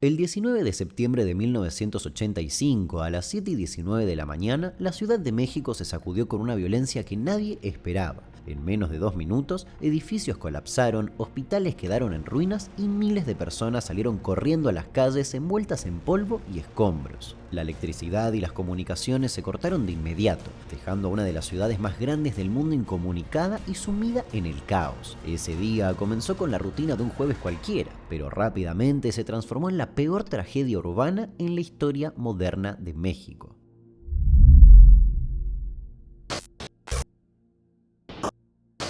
El 19 de septiembre de 1985, a las 7:19 de la mañana, la Ciudad de México se sacudió con una violencia que nadie esperaba. En menos de 2 minutos, edificios colapsaron, hospitales quedaron en ruinas y miles de personas salieron corriendo a las calles envueltas en polvo y escombros. La electricidad y las comunicaciones se cortaron de inmediato, dejando a una de las ciudades más grandes del mundo incomunicada y sumida en el caos. Ese día comenzó con la rutina de un jueves cualquiera, pero rápidamente se transformó en la peor tragedia urbana en la historia moderna de México.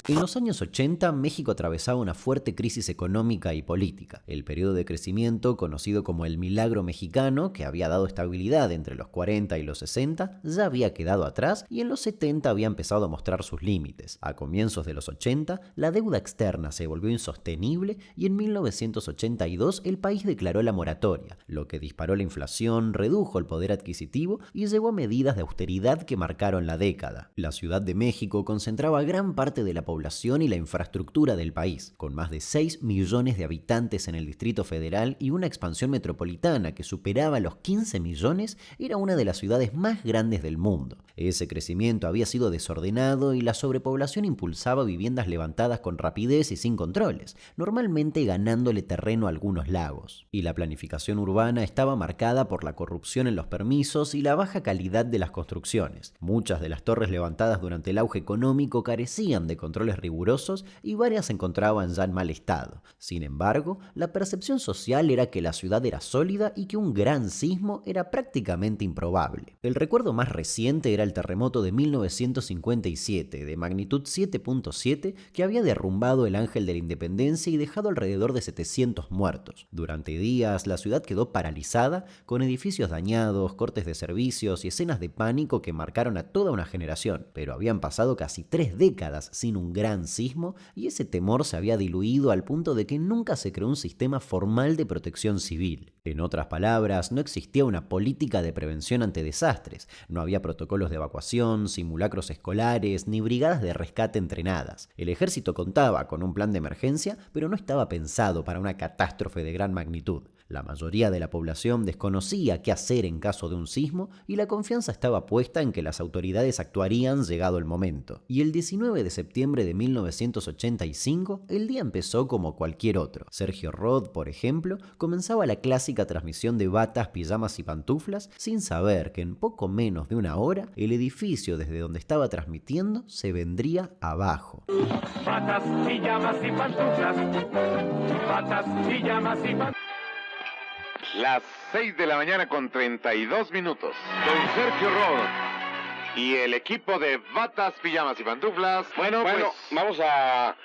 En los años 80, México atravesaba una fuerte crisis económica y política. El periodo de crecimiento, conocido como el Milagro Mexicano, que había dado estabilidad entre los 40 y los 60, ya había quedado atrás y en los 70 había empezado a mostrar sus límites. A comienzos de los 80, la deuda externa se volvió insostenible y en 1982 el país declaró la moratoria, lo que disparó la inflación, redujo el poder adquisitivo y llevó a medidas de austeridad que marcaron la década. La Ciudad de México concentraba gran parte de la población y la infraestructura del país, con más de 6 millones de habitantes en el Distrito Federal y una expansión metropolitana que superaba los 15 millones, era una de las ciudades más grandes del mundo. Ese crecimiento había sido desordenado y la sobrepoblación impulsaba viviendas levantadas con rapidez y sin controles, normalmente ganándole terreno a algunos lagos. Y la planificación urbana estaba marcada por la corrupción en los permisos y la baja calidad de las construcciones. Muchas de las torres levantadas durante el auge económico carecían de controles rigurosos y varias se encontraban ya en mal estado. Sin embargo, la percepción social era que la ciudad era sólida y que un gran sismo era prácticamente improbable. El recuerdo más reciente era el terremoto de 1957, de magnitud 7.7, que había derrumbado el Ángel de la Independencia y dejado alrededor de 700 muertos. Durante días, la ciudad quedó paralizada, con edificios dañados, cortes de servicios y escenas de pánico que marcaron a toda una generación. Pero habían pasado casi 3 décadas sin un gran sismo y ese temor se había diluido al punto de que nunca se creó un sistema formal de protección civil. En otras palabras, no existía una política de prevención ante desastres, no había protocolos de evacuación, simulacros escolares, ni brigadas de rescate entrenadas. El ejército contaba con un plan de emergencia, pero no estaba pensado para una catástrofe de gran magnitud. La mayoría de la población desconocía qué hacer en caso de un sismo y la confianza estaba puesta en que las autoridades actuarían llegado el momento. Y el 19 de septiembre de 1985, el día empezó como cualquier otro. Sergio Rod, por ejemplo, comenzaba la clásica transmisión de batas, pijamas y pantuflas sin saber que en poco menos de una hora el edificio desde donde estaba transmitiendo se vendría abajo. Batas, pijamas y pantuflas. Batas, pijamas y pantuflas. Las 6 de la mañana con 32 minutos. Don Sergio Rod y el equipo de Batas, Pijamas y Pantuflas. Bueno, vamos a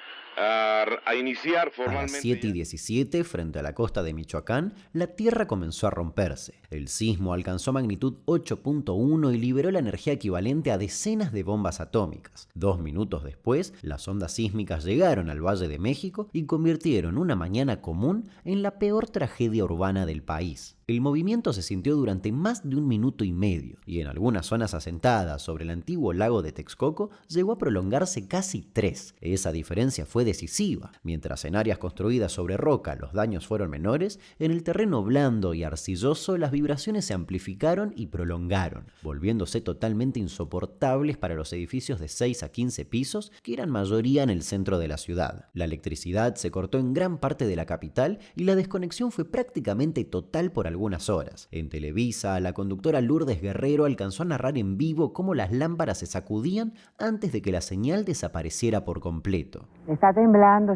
iniciar formalmente. A las 7:17, frente a la costa de Michoacán, la tierra comenzó a romperse. El sismo alcanzó magnitud 8.1 y liberó la energía equivalente a decenas de bombas atómicas. 2 minutos después, las ondas sísmicas llegaron al Valle de México y convirtieron una mañana común en la peor tragedia urbana del país. El movimiento se sintió durante más de 1 minuto y medio, y en algunas zonas asentadas sobre el antiguo lago de Texcoco llegó a prolongarse casi 3. Esa diferencia fue decisiva. Mientras en áreas construidas sobre roca los daños fueron menores, en el terreno blando y arcilloso las vibraciones se amplificaron y prolongaron, volviéndose totalmente insoportables para los edificios de 6 a 15 pisos, que eran mayoría en el centro de la ciudad. La electricidad se cortó en gran parte de la capital y la desconexión fue prácticamente total por algunas horas. En Televisa, la conductora Lourdes Guerrero alcanzó a narrar en vivo cómo las lámparas se sacudían antes de que la señal desapareciera por completo. Está temblando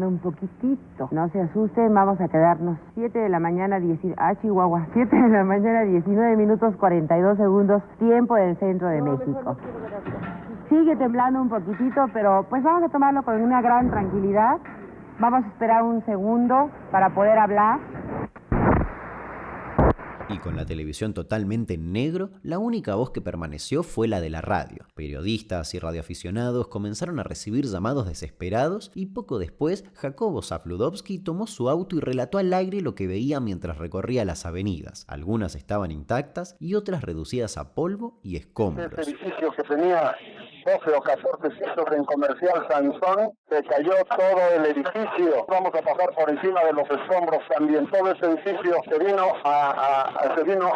un poquitito. No se asusten, vamos a quedarnos 7 de la mañana, Chihuahua, 7 de la mañana, 19 minutos 42 segundos, tiempo del centro de México. Sigue temblando un poquitito, pero pues vamos a tomarlo con una gran tranquilidad. Vamos a esperar un segundo para poder hablar. Y con la televisión totalmente en negro, la única voz que permaneció fue la de la radio. Periodistas y radioaficionados comenzaron a recibir llamados desesperados y poco después Jacobo Zabludovsky tomó su auto y relató al aire lo que veía mientras recorría las avenidas. Algunas estaban intactas y otras reducidas a polvo y escombros. Este edificio que tenía 12 o 14 pisos en Comercial Sansón, se cayó todo el edificio. Vamos a pasar por encima de los escombros también. Todo ese edificio se vino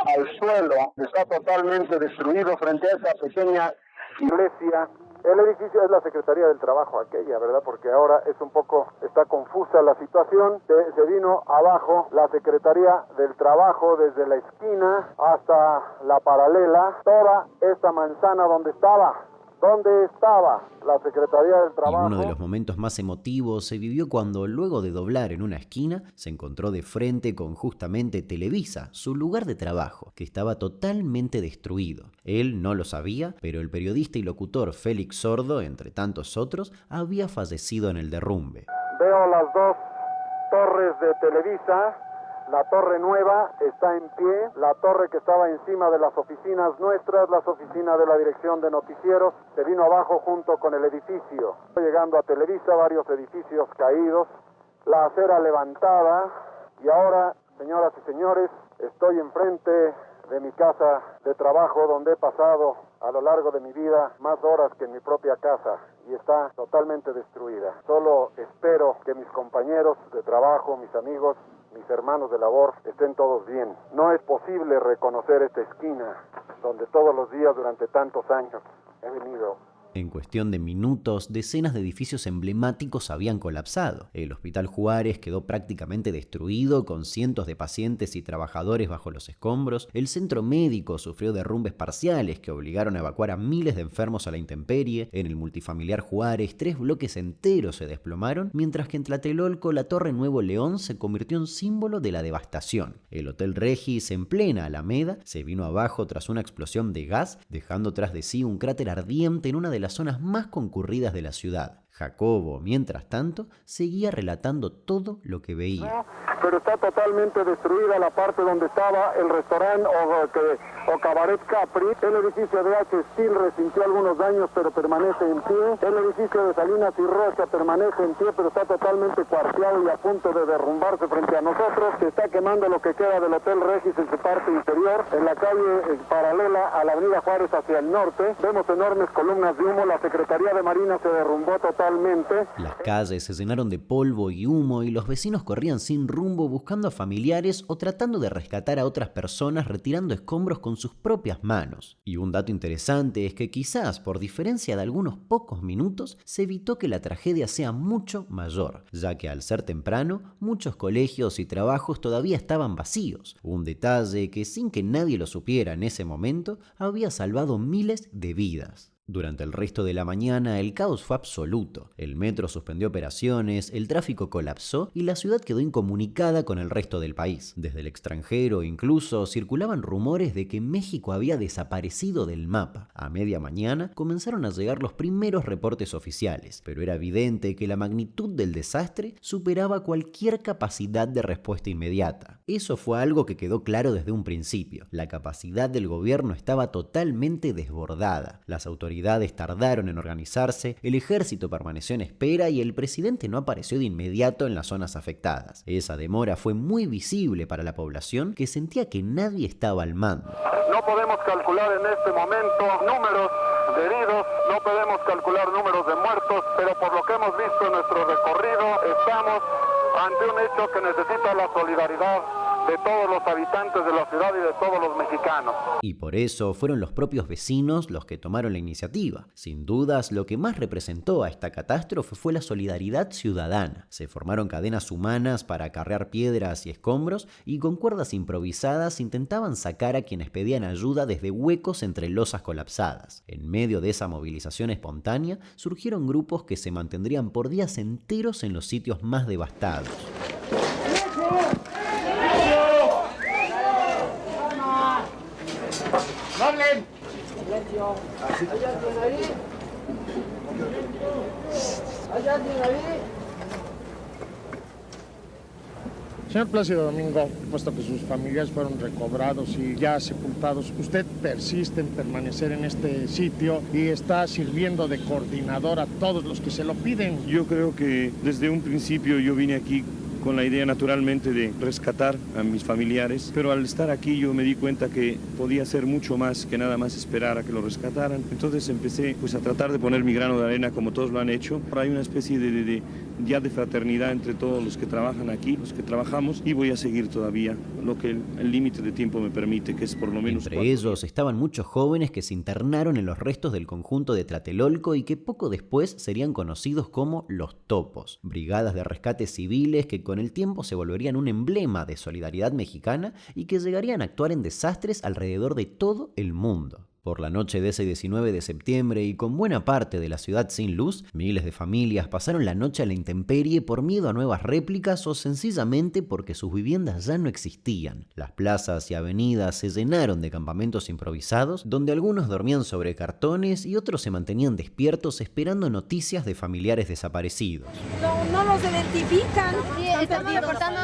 al suelo, está totalmente destruido frente a esa pequeña iglesia. El edificio es la Secretaría del Trabajo aquella, ¿verdad? Porque ahora está confusa la situación. Se vino abajo la Secretaría del Trabajo desde la esquina hasta la paralela. Toda esta manzana donde estaba la Secretaría del Trabajo. Y uno de los momentos más emotivos se vivió cuando, luego de doblar en una esquina, se encontró de frente con justamente Televisa, su lugar de trabajo, que estaba totalmente destruido. Él no lo sabía, pero el periodista y locutor Félix Sordo, entre tantos otros, había fallecido en el derrumbe. Veo las dos torres de Televisa. La torre nueva está en pie, la torre que estaba encima de las oficinas nuestras, las oficinas de la dirección de noticieros, se vino abajo junto con el edificio. Llegando a Televisa, varios edificios caídos, la acera levantada, y ahora, señoras y señores, estoy enfrente de mi casa de trabajo, donde he pasado a lo largo de mi vida más horas que en mi propia casa, y está totalmente destruida. Solo espero que mis compañeros de trabajo, mis amigos, mis hermanos de labor, estén todos bien. No es posible reconocer esta esquina donde todos los días durante tantos años he venido. En cuestión de minutos, decenas de edificios emblemáticos habían colapsado. El Hospital Juárez quedó prácticamente destruido, con cientos de pacientes y trabajadores bajo los escombros. El centro médico sufrió derrumbes parciales que obligaron a evacuar a miles de enfermos a la intemperie. En el multifamiliar Juárez, 3 bloques enteros se desplomaron, mientras que en Tlatelolco la Torre Nuevo León se convirtió en símbolo de la devastación. El Hotel Regis, en plena Alameda, se vino abajo tras una explosión de gas, dejando tras de sí un cráter ardiente en una de las zonas más concurridas de la ciudad. Jacobo, mientras tanto, seguía relatando todo lo que veía. Pero está totalmente destruida la parte donde estaba el restaurante o Cabaret Capri. El edificio de H. Steel resintió algunos daños, pero permanece en pie. El edificio de Salinas y Rocha permanece en pie, pero está totalmente cuarteado y a punto de derrumbarse frente a nosotros. Se está quemando lo que queda del Hotel Regis en su parte inferior. En la calle paralela a la avenida Juárez hacia el norte, vemos enormes columnas de humo. La Secretaría de Marina se derrumbó totalmente. Las calles se llenaron de polvo y humo y los vecinos corrían sin rumbo buscando a familiares o tratando de rescatar a otras personas retirando escombros con sus propias manos. Y un dato interesante es que quizás por diferencia de algunos pocos minutos se evitó que la tragedia sea mucho mayor, ya que al ser temprano muchos colegios y trabajos todavía estaban vacíos. Un detalle que sin que nadie lo supiera en ese momento había salvado miles de vidas. Durante el resto de la mañana el caos fue absoluto. El metro suspendió operaciones, el tráfico colapsó y la ciudad quedó incomunicada con el resto del país. Desde el extranjero incluso circulaban rumores de que México había desaparecido del mapa. A media mañana comenzaron a llegar los primeros reportes oficiales, pero era evidente que la magnitud del desastre superaba cualquier capacidad de respuesta inmediata. Eso fue algo que quedó claro desde un principio. La capacidad del gobierno estaba totalmente desbordada. Las autoridades tardaron en organizarse, el ejército permaneció en espera y el presidente no apareció de inmediato en las zonas afectadas. Esa demora fue muy visible para la población, que sentía que nadie estaba al mando. No podemos calcular en este momento números de heridos, no podemos calcular números de muertos, pero por lo que hemos visto en nuestro recorrido, estamos ante un hecho que necesita la solidaridad de todos los habitantes de la ciudad y de todos los mexicanos. Y por eso fueron los propios vecinos los que tomaron la iniciativa. Sin dudas, lo que más representó a esta catástrofe fue la solidaridad ciudadana. Se formaron cadenas humanas para acarrear piedras y escombros y con cuerdas improvisadas intentaban sacar a quienes pedían ayuda desde huecos entre losas colapsadas. En medio de esa movilización espontánea, surgieron grupos que se mantendrían por días enteros en los sitios más devastados. ¡No hablen! ¿Hay alguien ahí? Señor Plácido Domingo, puesto que sus familiares fueron recobrados y ya sepultados, usted persiste en permanecer en este sitio y está sirviendo de coordinador a todos los que se lo piden. Yo creo que desde un principio yo vine aquí con la idea naturalmente de rescatar a mis familiares, pero al estar aquí yo me di cuenta que podía hacer mucho más que nada más esperar a que lo rescataran. Entonces empecé pues a tratar de poner mi grano de arena como todos lo han hecho. Ahora hay una especie de fraternidad entre todos los que trabajan aquí, los que trabajamos, y voy a seguir todavía lo que el límite de tiempo me permite, que es por lo menos Entre ellos estaban muchos jóvenes que se internaron en los restos del conjunto de Tlatelolco y que poco después serían conocidos como los Topos, brigadas de rescate civiles que con el tiempo se volverían un emblema de solidaridad mexicana y que llegarían a actuar en desastres alrededor de todo el mundo. Por la noche de ese 19 de septiembre y con buena parte de la ciudad sin luz, miles de familias pasaron la noche a la intemperie por miedo a nuevas réplicas o sencillamente porque sus viviendas ya no existían. Las plazas y avenidas se llenaron de campamentos improvisados donde algunos dormían sobre cartones y otros se mantenían despiertos esperando noticias de familiares desaparecidos. No los identifican. Sí, estamos reportando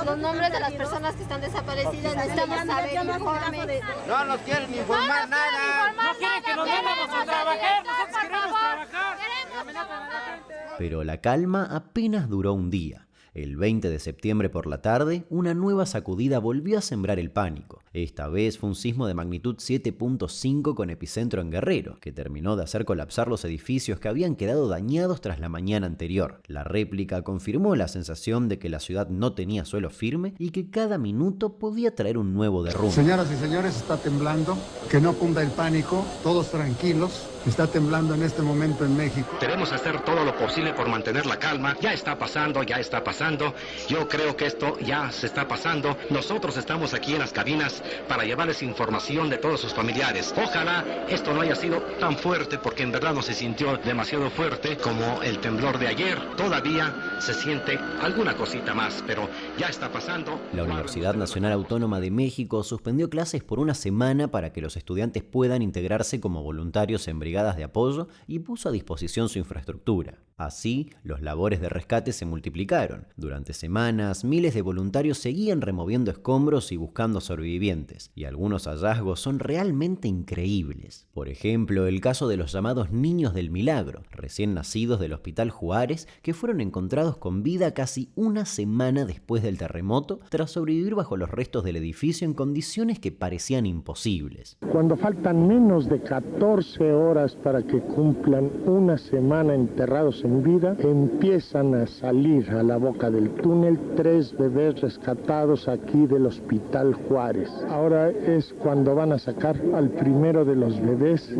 los nombres de las personas que están desaparecidas. Necesitamos saber informes. No nos quieren informar nada. No quieren que nos vayamos a trabajar, nosotros queremos trabajar. Pero la calma apenas duró un día. El 20 de septiembre por la tarde, una nueva sacudida volvió a sembrar el pánico. Esta vez fue un sismo de magnitud 7.5 con epicentro en Guerrero, que terminó de hacer colapsar los edificios que habían quedado dañados tras la mañana anterior. La réplica confirmó la sensación de que la ciudad no tenía suelo firme y que cada minuto podía traer un nuevo derrumbe. Señoras y señores, está temblando, que no cunda el pánico, todos tranquilos. Está temblando en este momento en México. Queremos hacer todo lo posible por mantener la calma. Ya está pasando, ya está pasando. Yo creo que esto ya se está pasando. Nosotros estamos aquí en las cabinas para llevarles información de todos sus familiares. Ojalá esto no haya sido tan fuerte, porque en verdad no se sintió demasiado fuerte como el temblor de ayer. Todavía se siente alguna cosita más, pero ya está pasando. La Universidad Nacional Autónoma de México suspendió clases por una semana para que los estudiantes puedan integrarse como voluntarios en brigadas de apoyo y puso a disposición su infraestructura. Así, los labores de rescate se multiplicaron. Durante semanas, miles de voluntarios seguían removiendo escombros y buscando sobrevivientes, y algunos hallazgos son realmente increíbles. Por ejemplo, el caso de los llamados Niños del Milagro, recién nacidos del Hospital Juárez, que fueron encontrados con vida casi una semana después del terremoto, tras sobrevivir bajo los restos del edificio en condiciones que parecían imposibles. Cuando faltan menos de 14 horas para que cumplan una semana enterrados en vida, empiezan a salir a la boca del túnel 3 bebés rescatados aquí del Hospital Juárez. Ahora es cuando van a sacar al primero de los bebés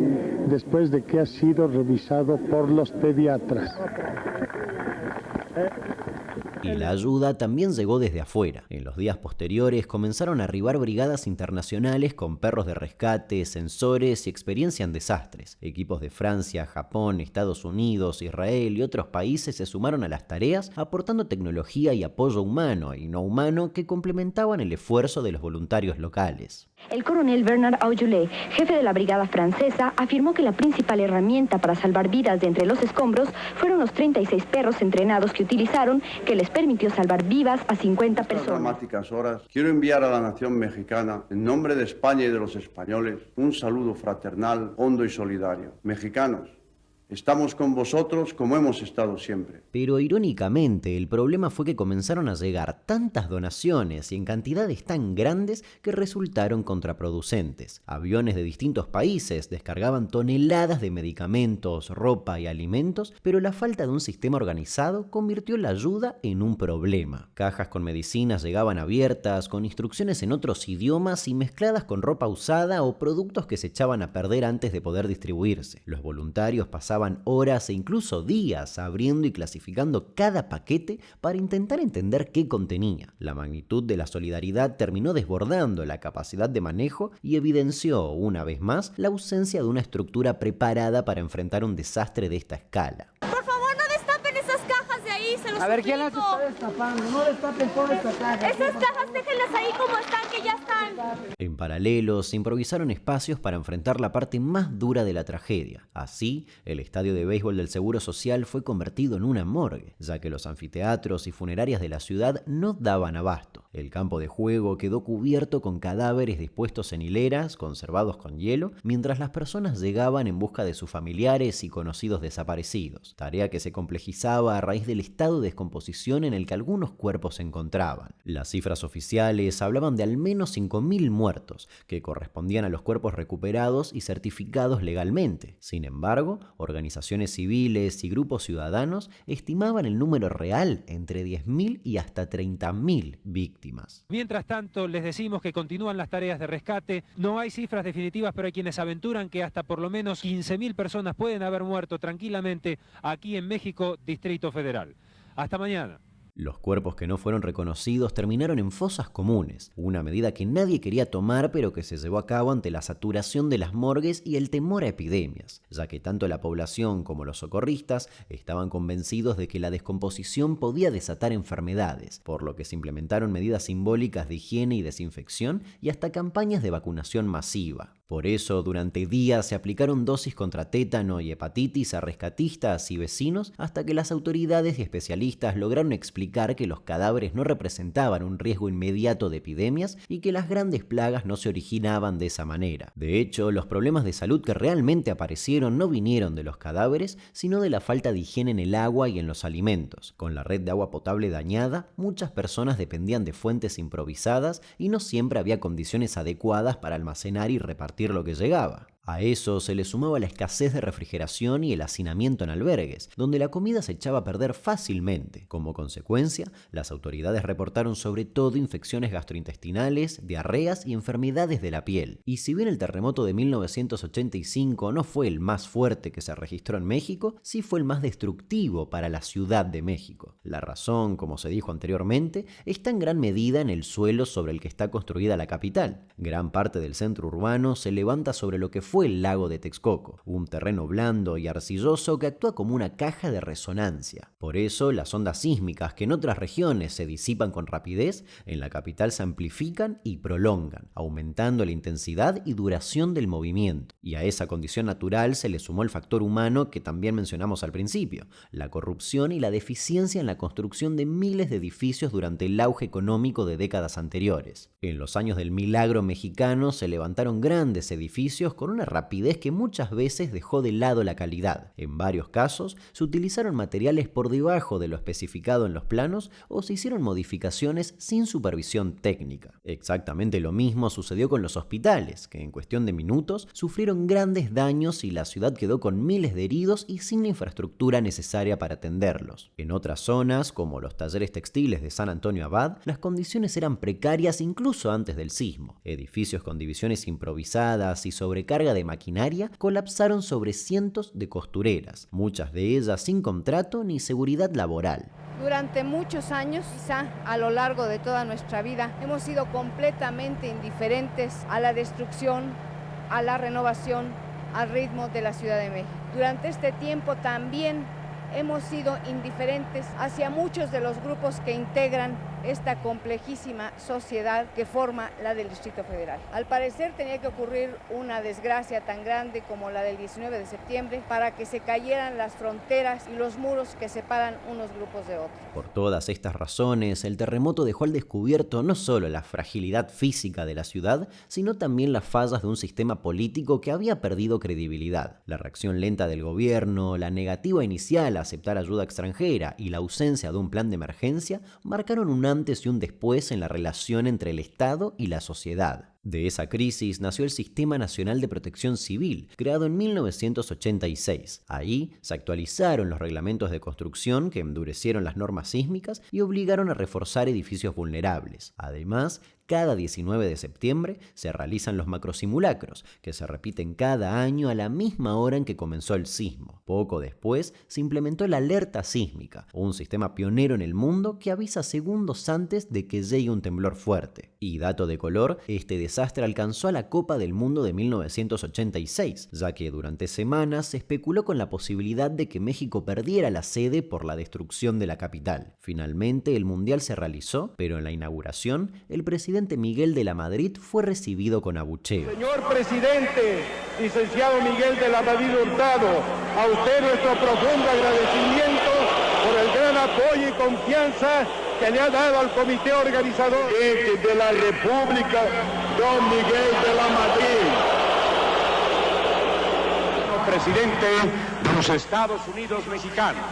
después de que ha sido revisado por los pediatras. Y la ayuda también llegó desde afuera. En los días posteriores comenzaron a arribar brigadas internacionales con perros de rescate, sensores y experiencia en desastres. Equipos de Francia, Japón, Estados Unidos, Israel y otros países se sumaron a las tareas aportando tecnología y apoyo humano y no humano que complementaban el esfuerzo de los voluntarios locales. El coronel Bernard Aujoulet, jefe de la brigada francesa, afirmó que la principal herramienta para salvar vidas de entre los escombros fueron los 36 perros entrenados que utilizaron, que les permitió salvar vivas a 50 personas. En estas dramáticas horas, quiero enviar a la nación mexicana, en nombre de España y de los españoles, un saludo fraternal, hondo y solidario. Mexicanos, estamos con vosotros como hemos estado siempre. Pero irónicamente, el problema fue que comenzaron a llegar tantas donaciones y en cantidades tan grandes que resultaron contraproducentes. Aviones de distintos países descargaban toneladas de medicamentos, ropa y alimentos, pero la falta de un sistema organizado convirtió la ayuda en un problema. Cajas con medicinas llegaban abiertas, con instrucciones en otros idiomas y mezcladas con ropa usada o productos que se echaban a perder antes de poder distribuirse. Los voluntarios pasaban horas e incluso días abriendo y clasificando cada paquete para intentar entender qué contenía. La magnitud de la solidaridad terminó desbordando la capacidad de manejo y evidenció una vez más la ausencia de una estructura preparada para enfrentar un desastre de esta escala. Por favor, no destapen esas cajas de ahí, se los suplico. A ver, ¿quién las está destapando? No destapen todas estas cajas. Esas cajas déjenlas ahí como están, que ya están. En paralelo, se improvisaron espacios para enfrentar la parte más dura de la tragedia. Así, el estadio de béisbol del Seguro Social fue convertido en una morgue, ya que los anfiteatros y funerarias de la ciudad no daban abasto. El campo de juego quedó cubierto con cadáveres dispuestos en hileras, conservados con hielo, mientras las personas llegaban en busca de sus familiares y conocidos desaparecidos, tarea que se complejizaba a raíz del estado de descomposición en el que algunos cuerpos se encontraban. Las cifras oficiales hablaban de al menos 5.000 muertos, que correspondían a los cuerpos recuperados y certificados legalmente. Sin embargo, organizaciones civiles y grupos ciudadanos estimaban el número real entre 10.000 y hasta 30.000 víctimas. Mientras tanto, les decimos que continúan las tareas de rescate. No hay cifras definitivas, pero hay quienes aventuran que hasta por lo menos 15.000 personas pueden haber muerto tranquilamente aquí en México, Distrito Federal. Hasta mañana. Los cuerpos que no fueron reconocidos terminaron en fosas comunes, una medida que nadie quería tomar pero que se llevó a cabo ante la saturación de las morgues y el temor a epidemias, ya que tanto la población como los socorristas estaban convencidos de que la descomposición podía desatar enfermedades, por lo que se implementaron medidas simbólicas de higiene y desinfección y hasta campañas de vacunación masiva. Por eso, durante días se aplicaron dosis contra tétano y hepatitis a rescatistas y vecinos hasta que las autoridades y especialistas lograron explicar que los cadáveres no representaban un riesgo inmediato de epidemias y que las grandes plagas no se originaban de esa manera. De hecho, los problemas de salud que realmente aparecieron no vinieron de los cadáveres, sino de la falta de higiene en el agua y en los alimentos. Con la red de agua potable dañada, muchas personas dependían de fuentes improvisadas y no siempre había condiciones adecuadas para almacenar y repartir lo que llegaba. A eso se le sumaba la escasez de refrigeración y el hacinamiento en albergues, donde la comida se echaba a perder fácilmente. Como consecuencia, las autoridades reportaron sobre todo infecciones gastrointestinales, diarreas y enfermedades de la piel. Y si bien el terremoto de 1985 no fue el más fuerte que se registró en México, sí fue el más destructivo para la Ciudad de México. La razón, como se dijo anteriormente, está en gran medida en el suelo sobre el que está construida la capital. Gran parte del centro urbano se levanta sobre lo que fue el lago de Texcoco, un terreno blando y arcilloso que actúa como una caja de resonancia. Por eso, las ondas sísmicas que en otras regiones se disipan con rapidez, en la capital se amplifican y prolongan, aumentando la intensidad y duración del movimiento. Y a esa condición natural se le sumó el factor humano que también mencionamos al principio, la corrupción y la deficiencia en la construcción de miles de edificios durante el auge económico de décadas anteriores. En los años del milagro mexicano se levantaron grandes edificios con una rapidez que muchas veces dejó de lado la calidad. En varios casos se utilizaron materiales por debajo de lo especificado en los planos o se hicieron modificaciones sin supervisión técnica. Exactamente lo mismo sucedió con los hospitales, que en cuestión de minutos sufrieron grandes daños y la ciudad quedó con miles de heridos y sin la infraestructura necesaria para atenderlos. En otras zonas, como los talleres textiles de San Antonio Abad, las condiciones eran precarias incluso antes del sismo. Edificios con divisiones improvisadas y sobrecarga de maquinaria colapsaron sobre cientos de costureras, muchas de ellas sin contrato ni seguridad laboral. Durante muchos años, quizá a lo largo de toda nuestra vida, hemos sido completamente indiferentes a la destrucción, a la renovación, al ritmo de la Ciudad de México. Durante este tiempo también hemos sido indiferentes hacia muchos de los grupos que integran esta complejísima sociedad que forma la del Distrito Federal. Al parecer tenía que ocurrir una desgracia tan grande como la del 19 de septiembre para que se cayeran las fronteras y los muros que separan unos grupos de otros. Por todas estas razones, el terremoto dejó al descubierto no solo la fragilidad física de la ciudad, sino también las fallas de un sistema político que había perdido credibilidad. La reacción lenta del gobierno, la negativa inicial a aceptar ayuda extranjera y la ausencia de un plan de emergencia marcaron un antes y un después en la relación entre el Estado y la sociedad. De esa crisis nació el Sistema Nacional de Protección Civil, creado en 1986. Ahí se actualizaron los reglamentos de construcción que endurecieron las normas sísmicas y obligaron a reforzar edificios vulnerables. Además, cada 19 de septiembre se realizan los macrosimulacros, que se repiten cada año a la misma hora en que comenzó el sismo. Poco después se implementó la alerta sísmica, un sistema pionero en el mundo que avisa segundos antes de que llegue un temblor fuerte. Y dato de color, este desastre alcanzó a la Copa del Mundo de 1986, ya que durante semanas se especuló con la posibilidad de que México perdiera la sede por la destrucción de la capital. Finalmente el Mundial se realizó, pero en la inauguración, el presidente Miguel de la Madrid fue recibido con abucheos. Señor presidente, licenciado Miguel de la Madrid Hurtado, a usted nuestro profundo agradecimiento por el gran apoyo y confianza que le ha dado al comité organizador de la República, don Miguel de la Madrid, presidente de los Estados Unidos mexicanos.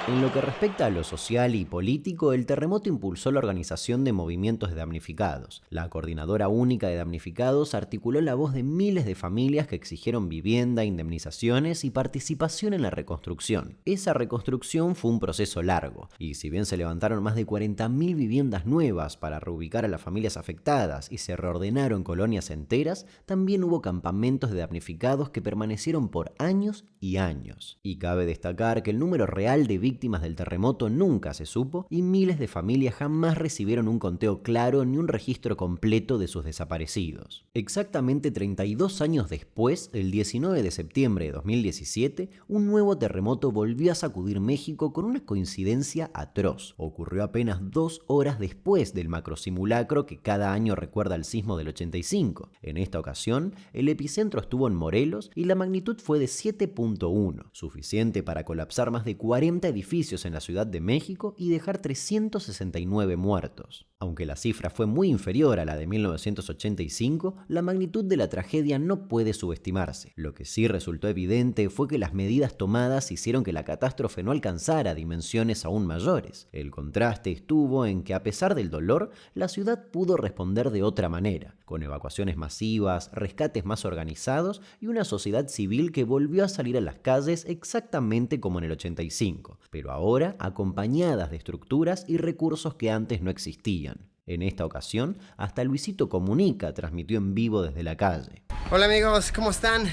En lo que respecta a lo social y político, el terremoto impulsó la organización de movimientos de damnificados. La Coordinadora Única de Damnificados articuló la voz de miles de familias que exigieron vivienda, indemnizaciones y participación en la reconstrucción. Esa reconstrucción fue un proceso largo, y si bien se levantaron más de 40.000 viviendas nuevas para reubicar a las familias afectadas y se reordenaron colonias enteras, también hubo campamentos de damnificados que permanecieron por años y años. Y cabe destacar que el número real de víctimas del terremoto nunca se supo y miles de familias jamás recibieron un conteo claro ni un registro completo de sus desaparecidos. Exactamente 32 años después, el 19 de septiembre de 2017, un nuevo terremoto volvió a sacudir México con una coincidencia atroz. Ocurrió apenas 2 horas después del macrosimulacro que cada año recuerda el sismo del 85. En esta ocasión, el epicentro estuvo en Morelos y la magnitud fue de 7.1, suficiente para colapsar más de 40 edificios en la Ciudad de México y dejar 369 muertos. Aunque la cifra fue muy inferior a la de 1985, la magnitud de la tragedia no puede subestimarse. Lo que sí resultó evidente fue que las medidas tomadas hicieron que la catástrofe no alcanzara dimensiones aún mayores. El contraste estuvo en que, a pesar del dolor, la ciudad pudo responder de otra manera, con evacuaciones masivas, rescates más organizados y una sociedad civil que volvió a salir a las calles exactamente como en el 85, pero ahora acompañadas de estructuras y recursos que antes no existían. En esta ocasión, hasta Luisito Comunica transmitió en vivo desde la calle. Hola amigos, ¿cómo están?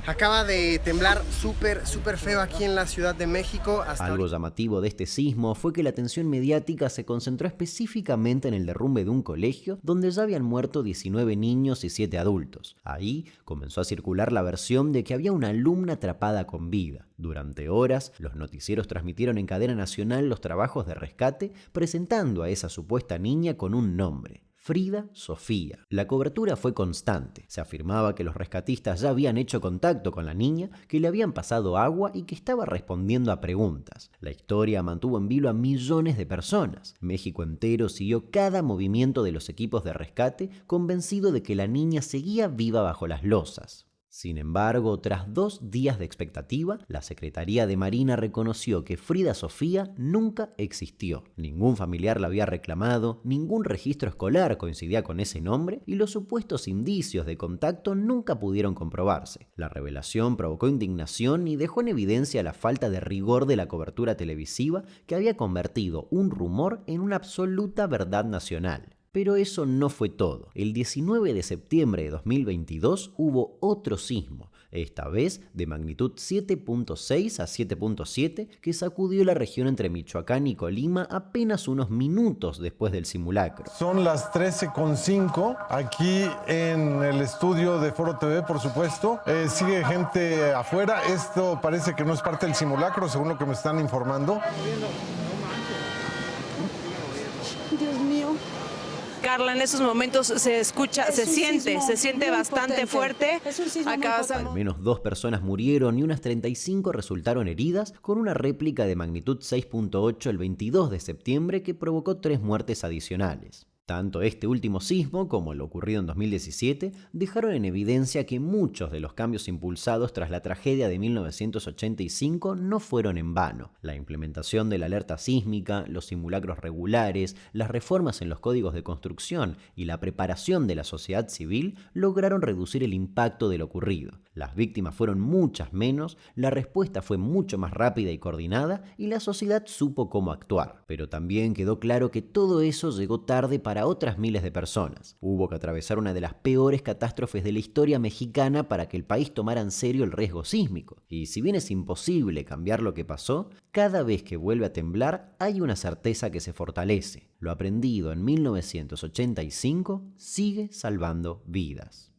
Acaba de temblar súper feo aquí en la Ciudad de México. Algo llamativo de este sismo fue que la atención mediática se concentró específicamente en el derrumbe de un colegio donde ya habían muerto 19 niños y 7 adultos. Ahí comenzó a circular la versión de que había una alumna atrapada con vida. Durante horas, los noticieros transmitieron en cadena nacional los trabajos de rescate, presentando a esa supuesta niña con un nombre: Frida Sofía. La cobertura fue constante. Se afirmaba que los rescatistas ya habían hecho contacto con la niña, que le habían pasado agua y que estaba respondiendo a preguntas. La historia mantuvo en vilo a millones de personas. México entero siguió cada movimiento de los equipos de rescate, convencido de que la niña seguía viva bajo las losas. Sin embargo, tras 2 días de expectativa, la Secretaría de Marina reconoció que Frida Sofía nunca existió. Ningún familiar la había reclamado, ningún registro escolar coincidía con ese nombre y los supuestos indicios de contacto nunca pudieron comprobarse. La revelación provocó indignación y dejó en evidencia la falta de rigor de la cobertura televisiva que había convertido un rumor en una absoluta verdad nacional. Pero eso no fue todo. El 19 de septiembre de 2022 hubo otro sismo, esta vez de magnitud 7.6 a 7.7, que sacudió la región entre Michoacán y Colima apenas unos minutos después del simulacro. Son las 13:05 aquí en el estudio de Foro TV, por supuesto. Sigue gente afuera. Esto parece que no es parte del simulacro, según lo que me están informando. Dios mío. Carla, en esos momentos se escucha, se siente bastante fuerte. Al menos 2 personas murieron y unas 35 resultaron heridas, con una réplica de magnitud 6.8 el 22 de septiembre que provocó 3 muertes adicionales. Tanto este último sismo como el ocurrido en 2017 dejaron en evidencia que muchos de los cambios impulsados tras la tragedia de 1985 no fueron en vano. La implementación de la alerta sísmica, los simulacros regulares, las reformas en los códigos de construcción y la preparación de la sociedad civil lograron reducir el impacto de lo ocurrido. Las víctimas fueron muchas menos, la respuesta fue mucho más rápida y coordinada y la sociedad supo cómo actuar. Pero también quedó claro que todo eso llegó tarde para otras miles de personas. Hubo que atravesar una de las peores catástrofes de la historia mexicana para que el país tomara en serio el riesgo sísmico. Y si bien es imposible cambiar lo que pasó, cada vez que vuelve a temblar hay una certeza que se fortalece. Lo aprendido en 1985 sigue salvando vidas.